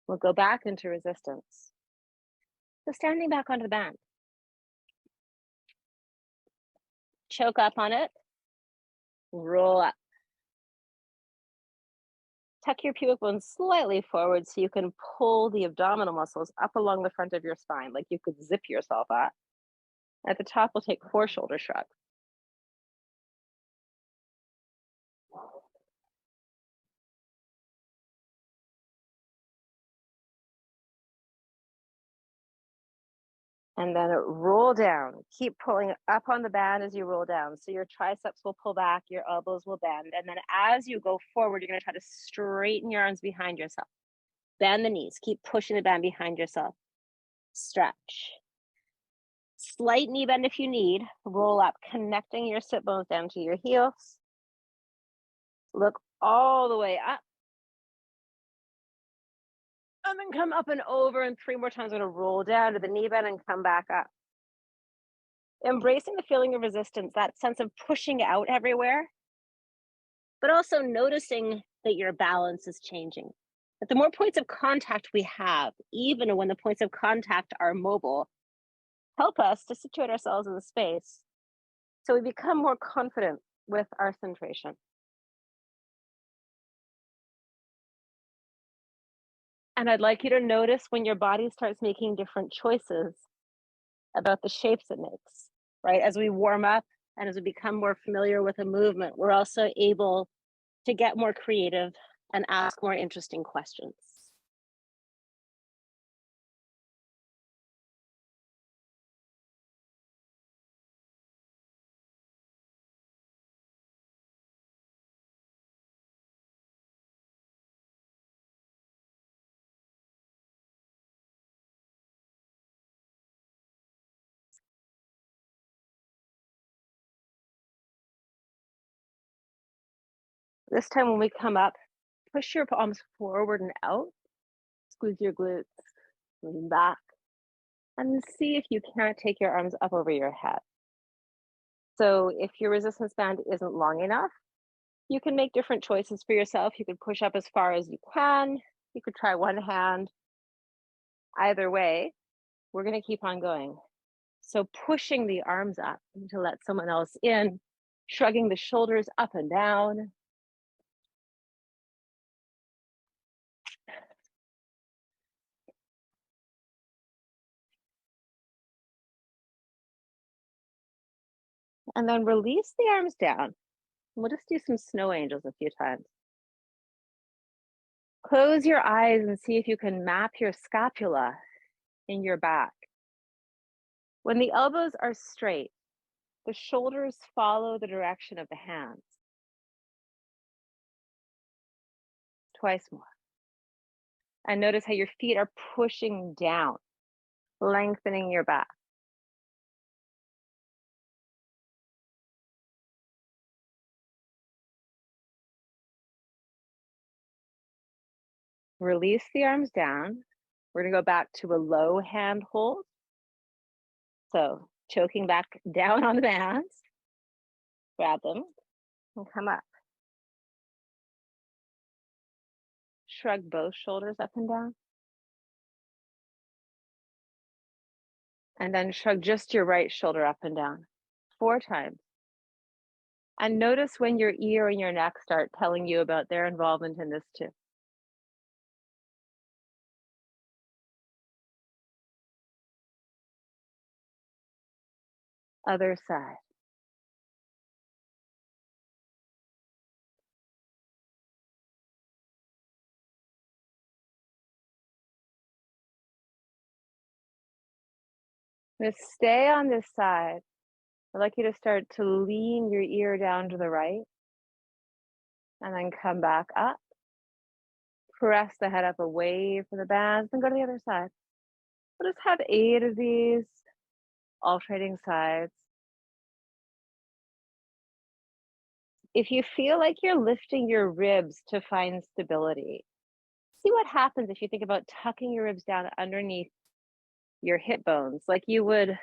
We'll go back into resistance. So standing back onto the band. Choke up on it. Roll up. Tuck your pubic bone slightly forward so you can pull the abdominal muscles up along the front of your spine, like you could zip yourself up. At the top, we'll take 4 shoulder shrugs. And then roll down. Keep pulling up on the band as you roll down. So your triceps will pull back, your elbows will bend. And then as you go forward, you're going to try to straighten your arms behind yourself. Bend the knees. Keep pushing the band behind yourself. Stretch. Slight knee bend if you need. Roll up, connecting your sit bones down to your heels. Look all the way up. And then come up and over, and 3 more times. I'm going to roll down to the knee bend and come back up. Embracing the feeling of resistance, that sense of pushing out everywhere, but also noticing that your balance is changing. That the more points of contact we have, even when the points of contact are mobile, help us to situate ourselves in the space so we become more confident with our centration. And I'd like you to notice when your body starts making different choices about the shapes it makes, right? As we warm up and as we become more familiar with a movement, we're also able to get more creative and ask more interesting questions. This time when we come up, push your palms forward and out, squeeze your glutes, lean back, and see if you can't take your arms up over your head. So if your resistance band isn't long enough, you can make different choices for yourself. You could push up as far as you can. You could try one hand. Either way, we're going to keep on going. So pushing the arms up to let someone else in, shrugging the shoulders up and down. And then release the arms down. We'll just do some snow angels a few times. Close your eyes and see if you can map your scapula in your back. When the elbows are straight, the shoulders follow the direction of the hands. Twice more. And notice how your feet are pushing down, lengthening your back. Release the arms down. We're going to go back to a low hand hold. So choking back down on the bands. Grab them and come up. Shrug both shoulders up and down. And then shrug just your right shoulder up and down. 4 times. And notice when your ear and your neck start telling you about their involvement in this too. Other side. Just stay on this side. I'd like you to start to lean your ear down to the right and then come back up. Press the head up away from the bands and go to the other side. We'll just have 8 of these, alternating sides. If you feel like you're lifting your ribs to find stability, see what happens if you think about tucking your ribs down underneath your hip bones, like you would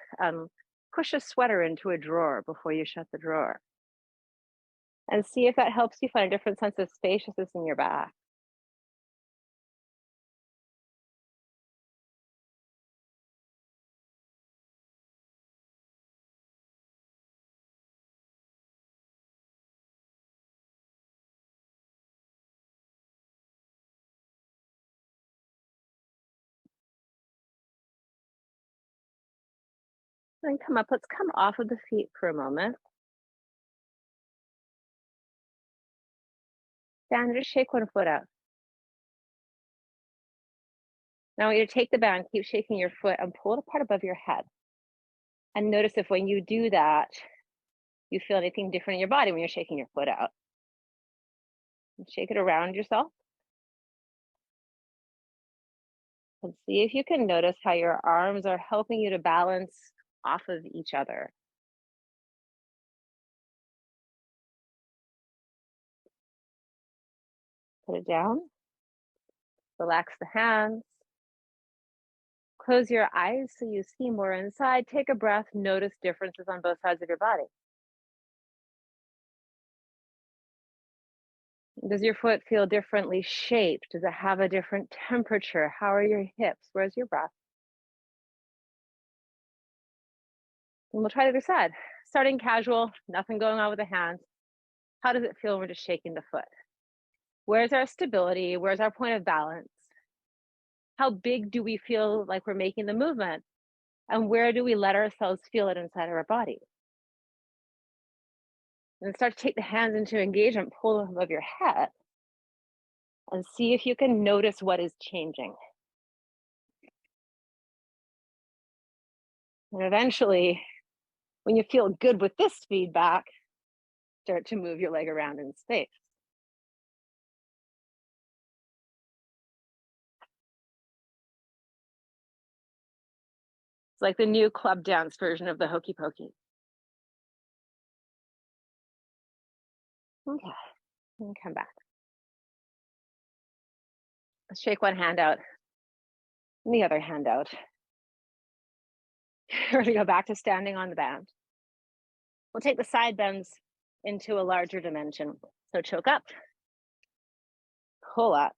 push a sweater into a drawer before you shut the drawer. And see if that helps you find a different sense of spaciousness in your back. And come up. Let's come off of the feet for a moment. Down, just shake one foot out. Now I want you to take the band, keep shaking your foot, and pull it apart above your head. And notice if when you do that, you feel anything different in your body when you're shaking your foot out. And shake it around yourself. And see if you can notice how your arms are helping you to balance off of each other. Put it down. Relax the hands. Close your eyes so you see more inside. Take a breath. Notice differences on both sides of your body. Does your foot feel differently shaped? Does it have a different temperature? How are your hips? Where's your breath? And we'll try the other side. Starting casual, nothing going on with the hands. How does it feel when we're just shaking the foot? Where's our stability? Where's our point of balance? How big do we feel like we're making the movement? And where do we let ourselves feel it inside of our body? And start to take the hands into engagement, pull them above your head, and see if you can notice what is changing. And eventually, when you feel good with this feedback, start to move your leg around in space. It's like the new club dance version of the hokey pokey. Okay, and come back. Let's shake one hand out and the other hand out. We're gonna go back to standing on the band. We'll take the side bends into a larger dimension. So choke up, pull up,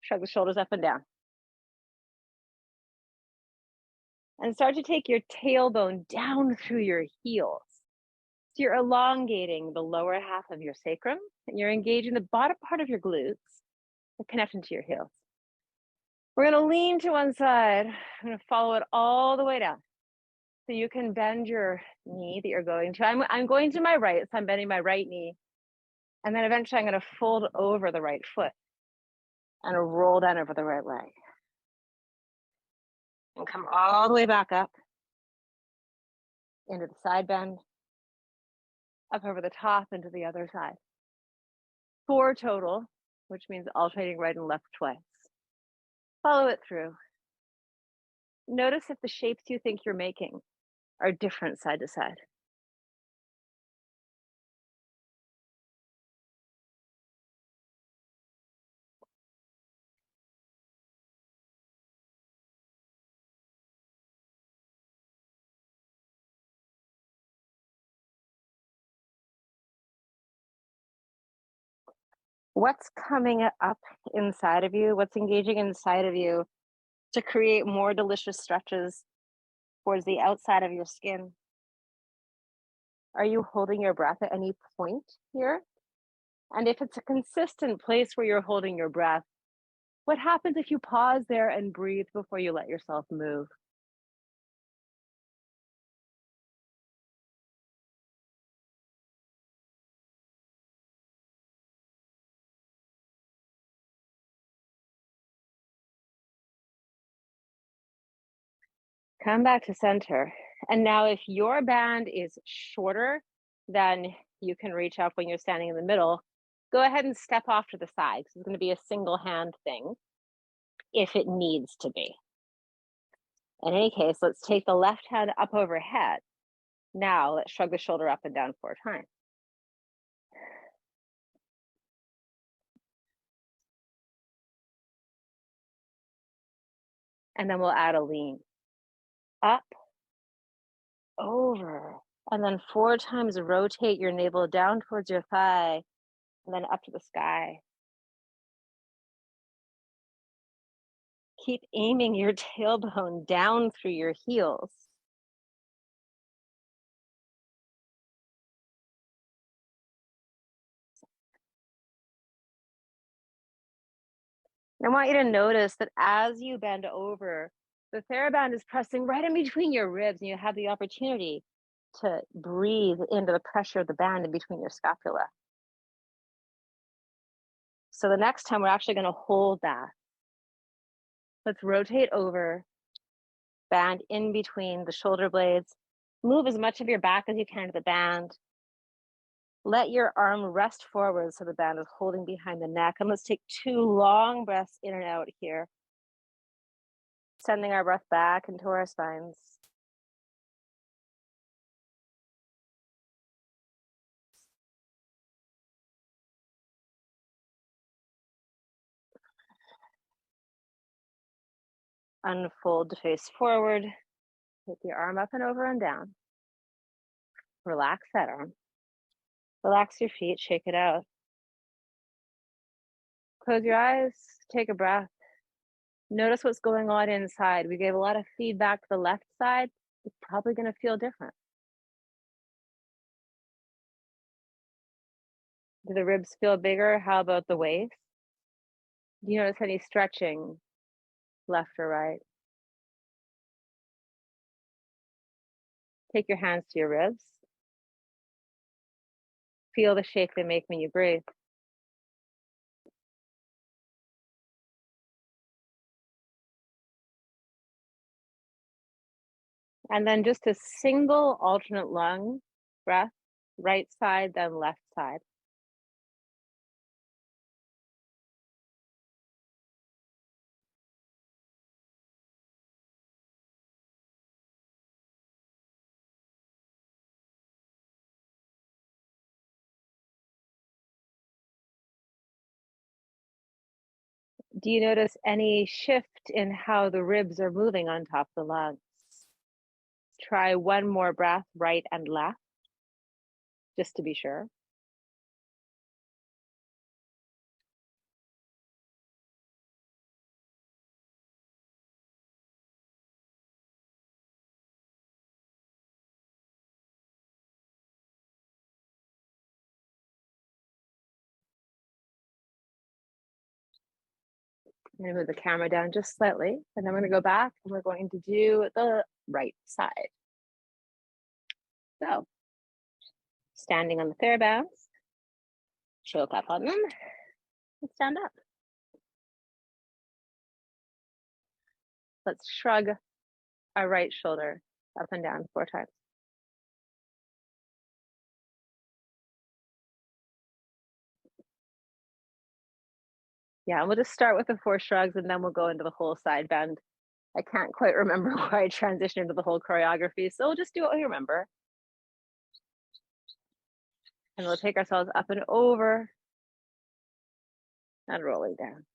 shrug the shoulders up and down. And start to take your tailbone down through your heels. So you're elongating the lower half of your sacrum and you're engaging the bottom part of your glutes and connecting to your heels. We're gonna lean to one side. I'm gonna follow it all the way down. So you can bend your knee that you're going to. I'm going to my right, so I'm bending my right knee. And then eventually I'm gonna fold over the right foot and roll down over the right leg. And come all the way back up into the side bend, up over the top into the other side. 4 total, which means alternating right and left twice. Follow it through. Notice if the shapes you think you're making are different side to side. What's coming up inside of you? What's engaging inside of you to create more delicious stretches towards the outside of your skin? Are you holding your breath at any point here? And if it's a consistent place where you're holding your breath, what happens if you pause there and breathe before you let yourself move? Come back to center. And now if your band is shorter than you can reach up when you're standing in the middle, go ahead and step off to the side. It's going to be a single hand thing if it needs to be. In any case, let's take the left hand up overhead. Now let's shrug the shoulder up and down 4 times. And then we'll add a lean. Up, over, and then 4 times rotate your navel down towards your thigh, and then up to the sky. Keep aiming your tailbone down through your heels. I want you to notice that as you bend over, The TheraBand is pressing right in between your ribs, and you have the opportunity to breathe into the pressure of the band in between your scapula. So the next time we're actually going to hold that. Let's rotate over, band in between the shoulder blades. Move as much of your back as you can to the band. Let your arm rest forward so the band is holding behind the neck. And let's take 2 long breaths in and out here. Sending our breath back into our spines. Unfold to face forward. Take your arm up and over and down. Relax that arm. Relax your feet, shake it out. Close your eyes, take a breath. Notice what's going on inside. We gave a lot of feedback to the left side. It's probably going to feel different. Do the ribs feel bigger? How about the waist? Do you notice any stretching left or right? Take your hands to your ribs. Feel the shake they make when you breathe. And then just a single alternate lung breath, right side, then left side. Do you notice any shift in how the ribs are moving on top of the lungs? Try one more breath, right and left, just to be sure. I'm going to move the camera down just slightly, and then we're going to go back and we're going to do the right side. So, standing on the TheraBands, choke up on them, and stand up. Let's shrug our right shoulder up and down 4 times. Yeah, and we'll just start with the 4 shrugs and then we'll go into the whole side bend. I can't quite remember why I transitioned into the whole choreography, so we'll just do what we remember. And we'll take ourselves up and over and rolling down.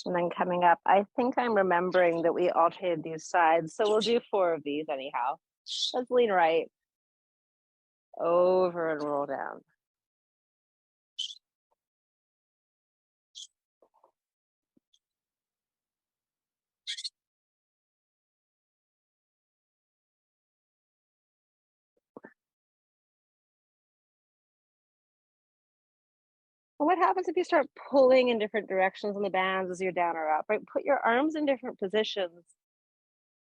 And then coming up, I think I'm remembering that we alternated these sides, so we'll do 4 of these anyhow. Let's lean right, over and roll down. And what happens if you start pulling in different directions on the bands as you're down or up, right? Put your arms in different positions,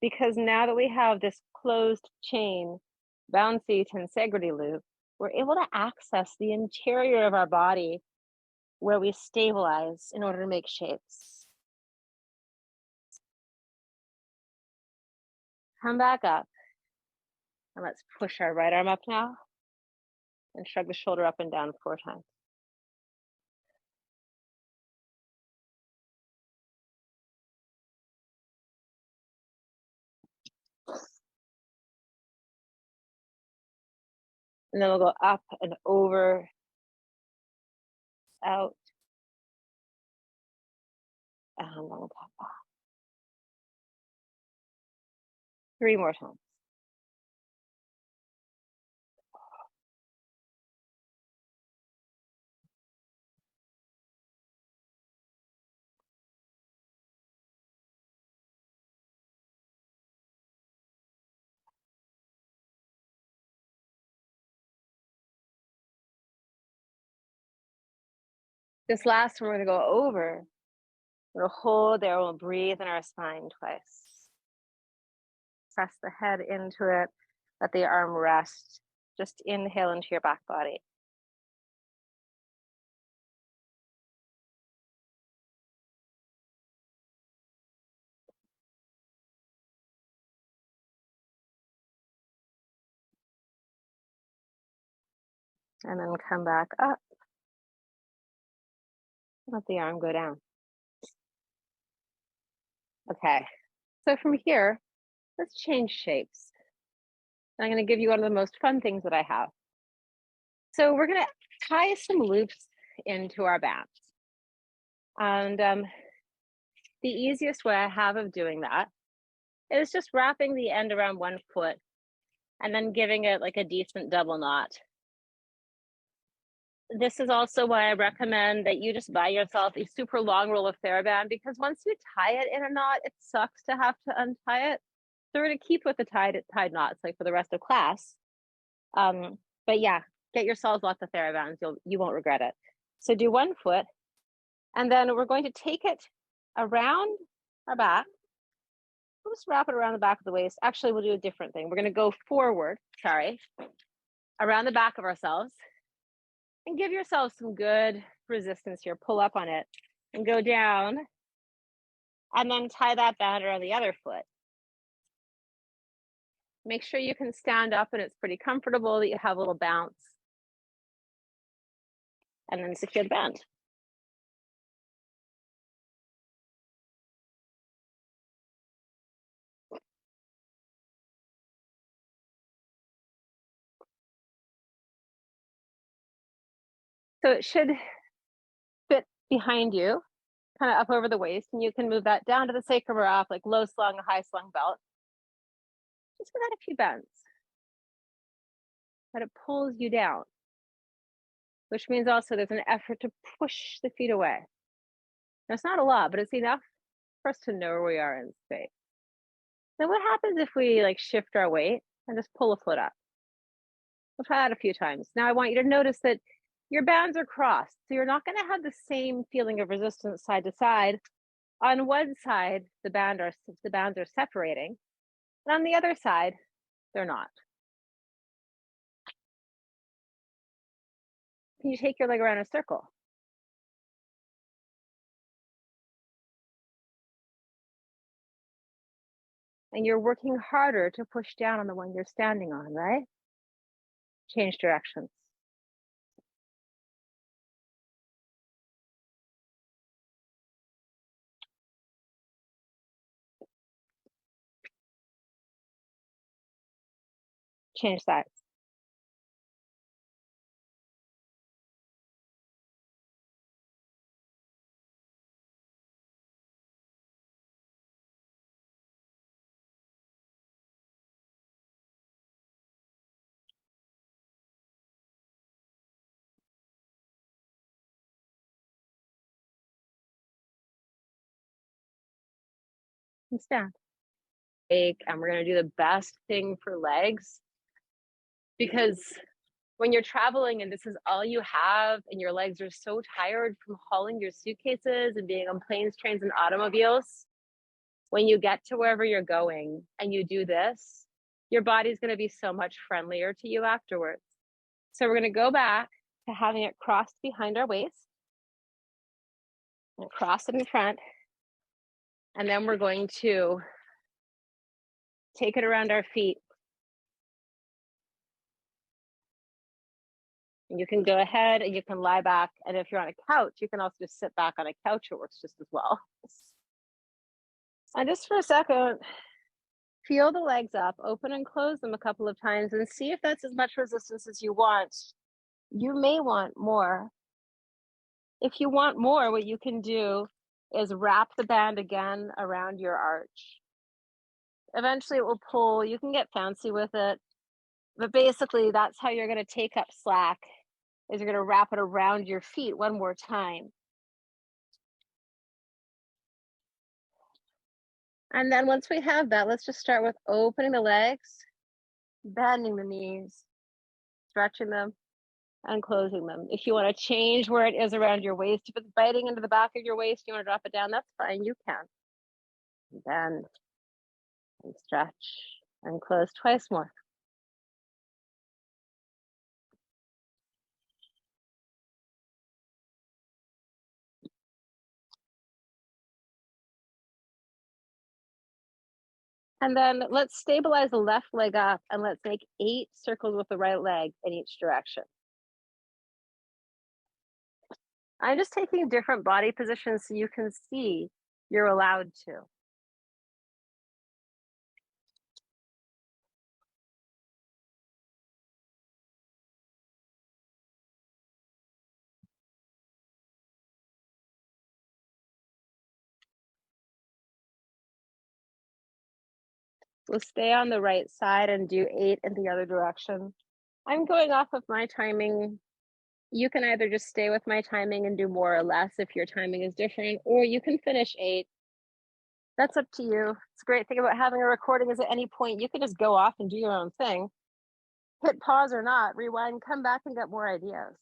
because now that we have this closed chain, bouncy tensegrity loop, we're able to access the interior of our body where we stabilize in order to make shapes. Come back up. And let's push our right arm up now and shrug the shoulder up and down 4 times. And then we'll go up and over, out, and then we'll come back. 3 more times. This last one, we're gonna go over. We'll hold there, we'll breathe in our spine twice. Press the head into it, let the arm rest. Just inhale into your back body. And then come back up. Let the arm go down. Okay, so from here, let's change shapes. I'm gonna give you one of the most fun things that I have. So we're gonna tie some loops into our bands. And the easiest way I have of doing that is just wrapping the end around one foot and then giving it like a decent double knot. This is also why I recommend that you just buy yourself a super long roll of TheraBand, because once you tie it in a knot, it sucks to have to untie it. So we're gonna keep with the tied knots like for the rest of class. But yeah, get yourselves lots of TheraBands. You won't regret it. So do one foot, and then we're going to take it around our back. We'll just wrap it around the back of the waist. Actually, we'll do a different thing. We're gonna go forward, around the back of ourselves, and give yourself some good resistance here. Pull up on it and go down, and then tie that band around the other foot. Make sure you can stand up and it's pretty comfortable, that you have a little bounce. And then secure the band. So it should fit behind you, kind of up over the waist, and you can move that down to the sacrum or up, like low slung, high slung belt. Just give that a few bends. But it pulls you down, which means also there's an effort to push the feet away. Now, it's not a lot, but it's enough for us to know where we are in space. Then what happens if we like shift our weight and just pull a foot up? We'll try that a few times. Now I want you to notice that your bands are crossed, so you're not going to have the same feeling of resistance side to side. On one side, the bands are separating, and on the other side, they're not. Can you take your leg around a circle? And you're working harder to push down on the one you're standing on, right? Change directions. Change sides. And stand. And we're going to do the best thing for legs, because when you're traveling and this is all you have and your legs are so tired from hauling your suitcases and being on planes, trains, and automobiles, when you get to wherever you're going and you do this, your body's going to be so much friendlier to you afterwards. So we're going to go back to having it crossed behind our waist and cross it in front. And then we're going to take it around our feet. And you can go ahead and you can lie back. And if you're on a couch, you can also just sit back on a couch. It works just as well. And just for a second, feel the legs up, open and close them a couple of times, and see if that's as much resistance as you want. You may want more. If you want more, what you can do is wrap the band again around your arch. Eventually it will pull. You can get fancy with it, but basically that's how you're going to take up slack, is you're going to wrap it around your feet one more time. And then once we have that, let's just start with opening the legs, bending the knees, stretching them, and closing them. If you want to change where it is around your waist, if it's biting into the back of your waist, you want to drop it down, that's fine, you can. Bend and stretch and close twice more. And then let's stabilize the left leg up and let's make 8 circles with the right leg in each direction. I'm just taking different body positions so you can see you're allowed to. We'll stay on the right side and do 8 in the other direction. I'm going off of my timing. You can either just stay with my timing and do more or less if your timing is different, or you can finish 8. That's up to you. It's a great thing about having a recording is at any point you can just go off and do your own thing. Hit pause or not, rewind, come back and get more ideas.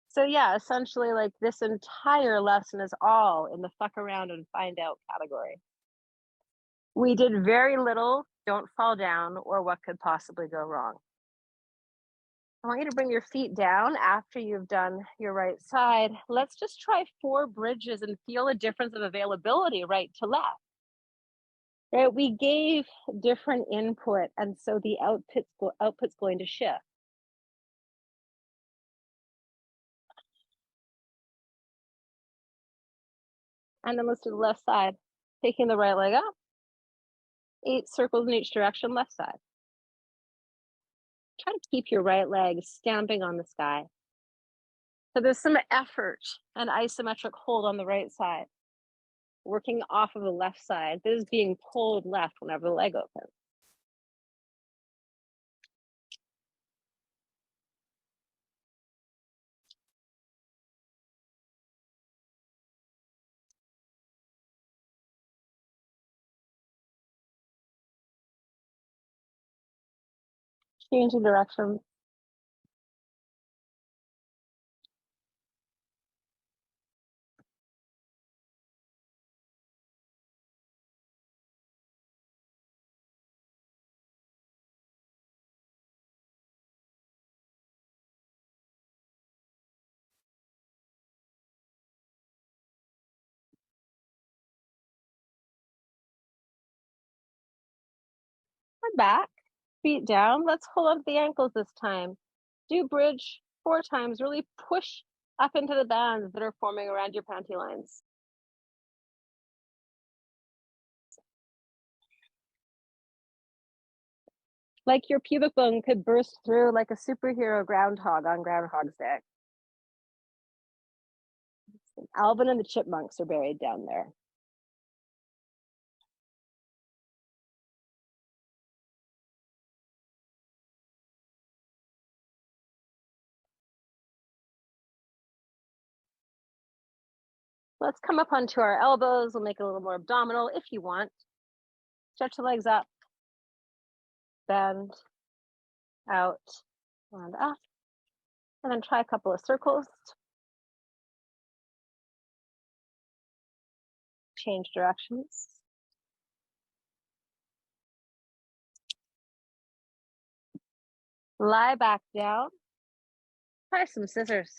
So yeah, essentially like this entire lesson is all in the fuck around and find out category. We did very little, don't fall down, or what could possibly go wrong. I want you to bring your feet down after you've done your right side. Let's just try 4 bridges and feel a difference of availability right to left. Right, we gave different input, and so the output's going to shift. And then let's do the left side. Taking the right leg up, 8 circles in each direction, left side. Try to keep your right leg stamping on the sky. So there's some effort and isometric hold on the right side. Working off of the left side. This is being pulled left whenever the leg opens. Changing directions. And back, feet down. Let's hold up the ankles this time. Do bridge 4 times. Really push up into the bands that are forming around your panty lines. Like your pubic bone could burst through like a superhero groundhog on Groundhog's Day. Alvin and the Chipmunks are buried down there. Let's come up onto our elbows. We'll make it a little more abdominal if you want. Stretch the legs up, bend, out, and up. And then try a couple of circles. Change directions. Lie back down. Try some scissors.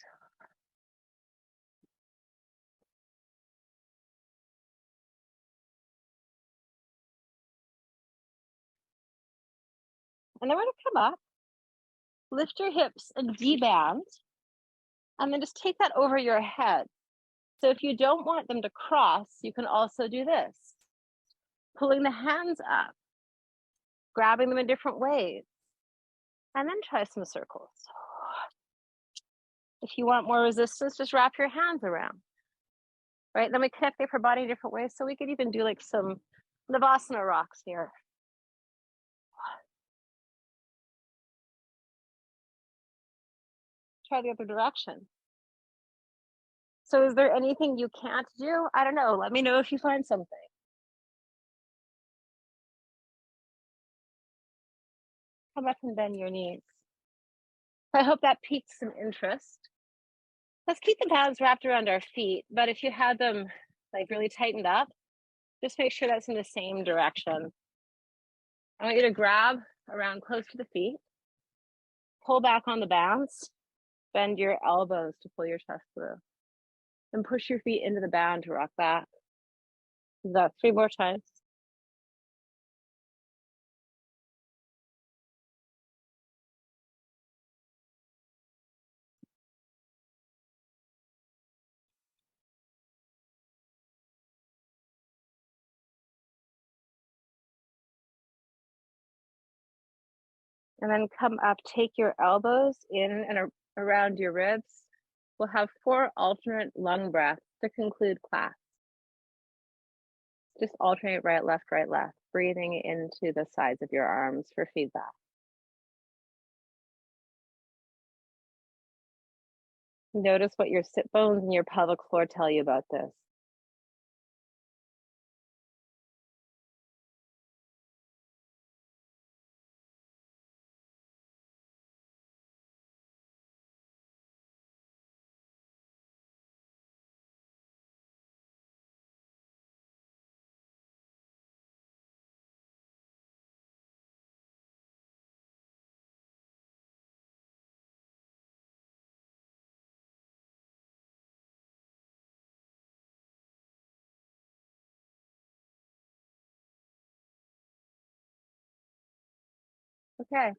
And then we're going to come up, lift your hips and deband, and then just take that over your head. So if you don't want them to cross, you can also do this. Pulling the hands up, grabbing them in different ways, and then try some circles. If you want more resistance, just wrap your hands around. Right, then we connect the upper body in different ways. So we could even do like some Navasana rocks here. Try the other direction. So is there anything you can't do? I don't know. Let me know if you find something. come up and bend your knees. I hope that piqued some interest. Let's keep the bands wrapped around our feet, but if you had them like really tightened up, just make sure that's in the same direction. I want you to grab around close to the feet, pull back on the bands, bend your elbows to pull your chest through, and push your feet into the band to rock back. Do that 3 more times. And then come up, take your elbows in and around your ribs. We'll have 4 alternate lung breaths to conclude class. Just alternate right, left, breathing into the sides of your arms for feedback. Notice what your sit bones and your pelvic floor tell you about this. Okay,